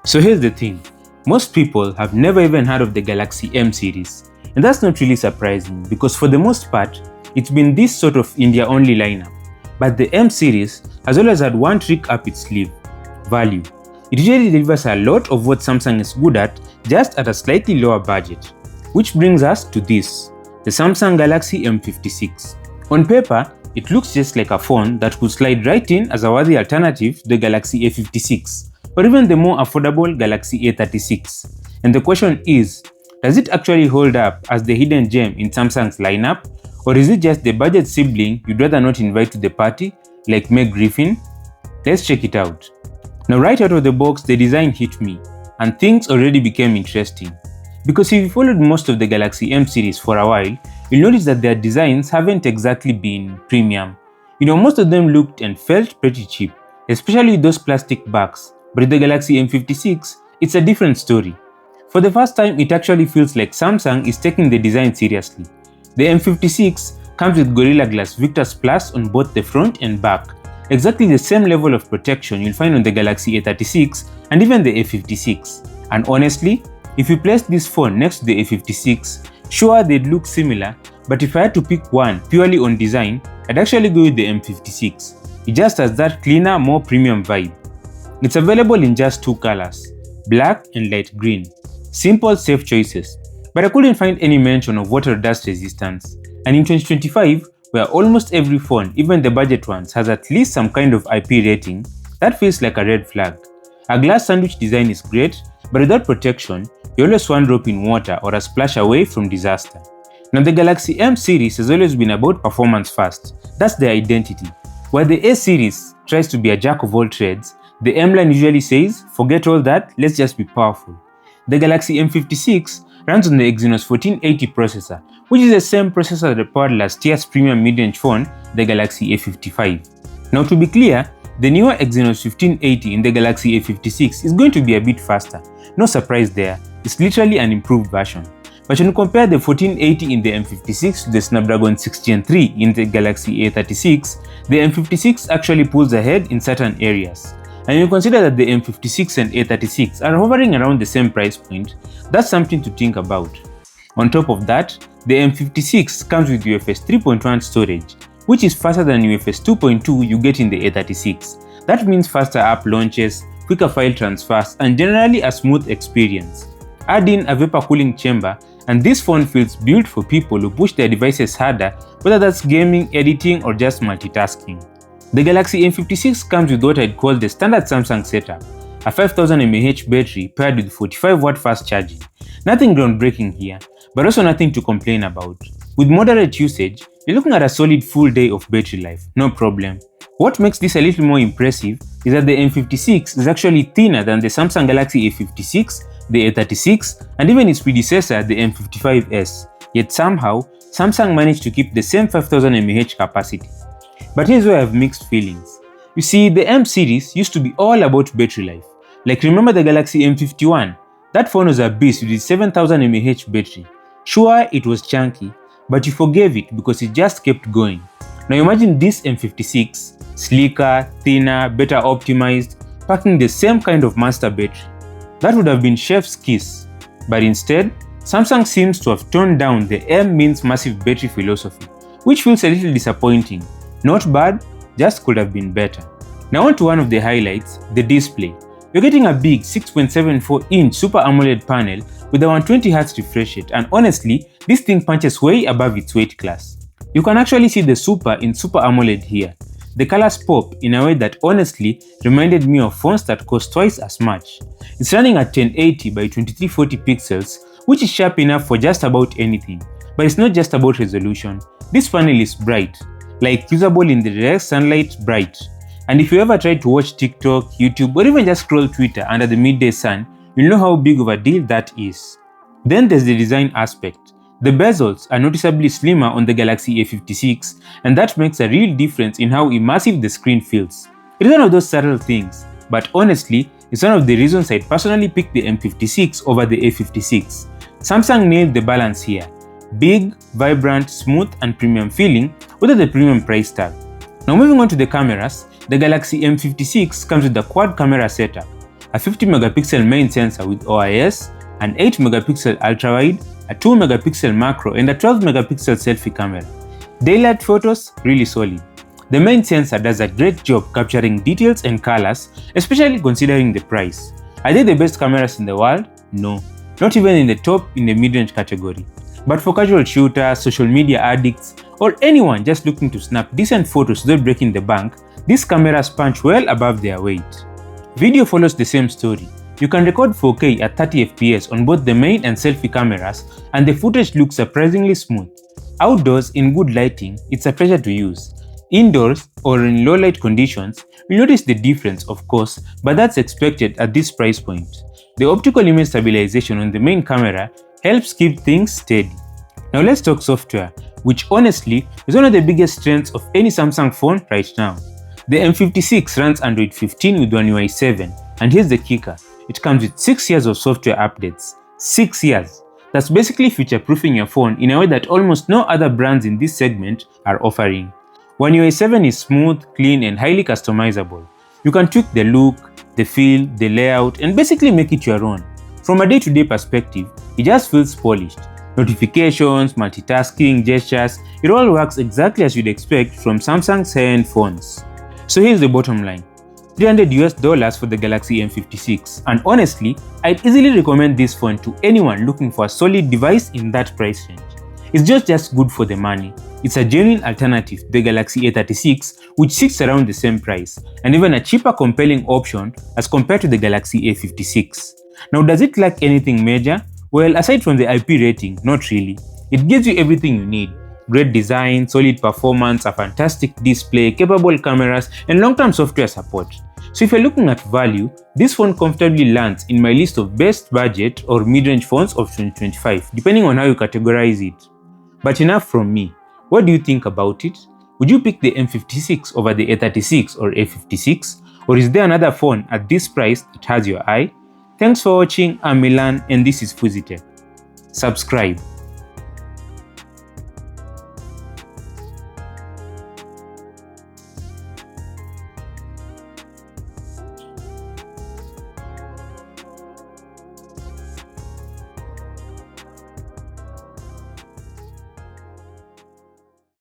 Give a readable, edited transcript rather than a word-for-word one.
So here's the thing, most people have never even heard of the Galaxy M series, and that's not really surprising because for the most part, it's been this sort of India-only lineup. But the M series has always had one trick up its sleeve: value. It usually delivers a lot of what Samsung is good at, just at a slightly lower budget. Which brings us to this, the Samsung Galaxy M56. On paper, it looks just like a phone that could slide right in as a worthy alternative to the Galaxy A56, or even the more affordable Galaxy A36. And the question is, does it actually hold up as the hidden gem in Samsung's lineup, or is it just the budget sibling you'd rather not invite to the party, like Meg Griffin? Let's check it out. Now right out of the box, the design hit me, and things already became interesting. Because if you followed most of the Galaxy M series for a while, you'll notice that their designs haven't exactly been premium. Most of them looked and felt pretty cheap, especially with those plastic backs. But with the Galaxy M56, it's a different story. For the first time, it actually feels like Samsung is taking the design seriously. The M56 comes with Gorilla Glass Victus Plus on both the front and back, exactly the same level of protection you'll find on the Galaxy A36 and even the A56. And honestly, if you place this phone next to the A56, sure they'd look similar, but if I had to pick one purely on design, I'd actually go with the M56. It just has that cleaner, more premium vibe. It's available in just two colors, black and light green. Simple, safe choices. But I couldn't find any mention of water dust resistance. And in 2025, where almost every phone, even the budget ones, has at least some kind of IP rating, that feels like a red flag. A glass sandwich design is great, but without protection, you're always one drop in water or a splash away from disaster. Now the Galaxy M series has always been about performance first. That's their identity. While the A series tries to be a jack of all trades, the M line usually says, forget all that, let's just be powerful. The Galaxy M56 runs on the Exynos 1480 processor, which is the same processor that powered last year's premium mid-range phone, the Galaxy A55. Now to be clear, the newer Exynos 1580 in the Galaxy A56 is going to be a bit faster. No surprise there, it's literally an improved version. But when you compare the 1480 in the M56 to the Snapdragon 6 Gen 3 in the Galaxy A36, the M56 actually pulls ahead in certain areas. And you consider that the M56 and A36 are hovering around the same price point, that's something to think about. On top of that, the M56 comes with UFS 3.1 storage, which is faster than UFS 2.2 you get in the A36. That means faster app launches, quicker file transfers, and generally a smooth experience. Add in a vapor cooling chamber, and this phone feels built for people who push their devices harder, whether that's gaming, editing, or just multitasking. The Galaxy M56 comes with what I'd call the standard Samsung setup, a 5000 mAh battery paired with 45W fast charging. Nothing groundbreaking here, but also nothing to complain about. With moderate usage, you're looking at a solid full day of battery life, no problem. What makes this a little more impressive is that the M56 is actually thinner than the Samsung Galaxy A56, the A36, and even its predecessor, the M55s. Yet somehow, Samsung managed to keep the same 5000 mAh capacity. But here's where I have mixed feelings. You see, the M series used to be all about battery life. Like remember the Galaxy M51? That phone was a beast with its 7000 mAh battery. Sure, it was chunky, but you forgave it because it just kept going. Now imagine this M56, sleeker, thinner, better optimized, packing the same kind of monster battery. That would have been chef's kiss. But instead, Samsung seems to have toned down the M means massive battery philosophy, which feels a little disappointing. Not bad, just could have been better. Now on to one of the highlights, the display. You're getting a big 6.74-inch Super AMOLED panel with a 120Hz refresh rate, and honestly, this thing punches way above its weight class. You can actually see the Super in Super AMOLED here. The colors pop in a way that honestly reminded me of phones that cost twice as much. It's running at 1080 by 2340 pixels, which is sharp enough for just about anything. But it's not just about resolution. This panel is bright, like usable in the direct sunlight bright. And if you ever try to watch TikTok, YouTube, or even just scroll Twitter under the midday sun, you'll know how big of a deal that is. Then there's the design aspect. The bezels are noticeably slimmer on the Galaxy A56, and that makes a real difference in how immersive the screen feels. It is one of those subtle things, but honestly, it's one of the reasons I'd personally pick the M56 over the A56. Samsung nailed the balance here. Big, vibrant, smooth, and premium feeling without the premium price tag. Now moving on to the cameras, the Galaxy M56 comes with a quad camera setup, a 50 megapixel main sensor with OIS, an 8 megapixel ultrawide, a 2 megapixel macro, and a 12 megapixel selfie camera. Daylight photos, really solid. The main sensor does a great job capturing details and colors, especially considering the price. Are they the best cameras in the world? No, not even in the top in the mid-range category. But for casual shooters, social media addicts, or anyone just looking to snap decent photos without breaking the bank, these cameras punch well above their weight. Video follows the same story. You can record 4K at 30 FPS on both the main and selfie cameras, and the footage looks surprisingly smooth. Outdoors, in good lighting, it's a pleasure to use. Indoors, or in low light conditions, you'll notice the difference, of course, but that's expected at this price point. The optical image stabilization on the main camera helps keep things steady. Now let's talk software, which honestly is one of the biggest strengths of any Samsung phone right now. The M56 runs Android 15 with One UI 7, and here's the kicker: it comes with 6 years of software updates. 6 years! That's basically future-proofing your phone in a way that almost no other brands in this segment are offering. One UI 7 is smooth, clean, and highly customizable. You can tweak the look, the feel, the layout, and basically make it your own. From a day-to-day perspective, it just feels polished. Notifications, multitasking, gestures, it all works exactly as you'd expect from Samsung's high-end phones. So here's the bottom line: $300 for the Galaxy M56, and honestly, I'd easily recommend this phone to anyone looking for a solid device in that price range. It's just good for the money. It's a genuine alternative to the Galaxy A36, which sits around the same price, and even a cheaper compelling option as compared to the Galaxy A56. Now, does it lack anything major? Well, aside from the IP rating, not really. It gives you everything you need: great design, solid performance, a fantastic display, capable cameras, and long-term software support. So if you're looking at value, this phone comfortably lands in my list of best budget or mid-range phones of 2025, depending on how you categorize it. But enough from me. What do you think about it? Would you pick the M56 over the A36 or A56? Or is there another phone at this price that has your eye? Thanks for watching. I'm Milan and this is Fuzitech. Subscribe.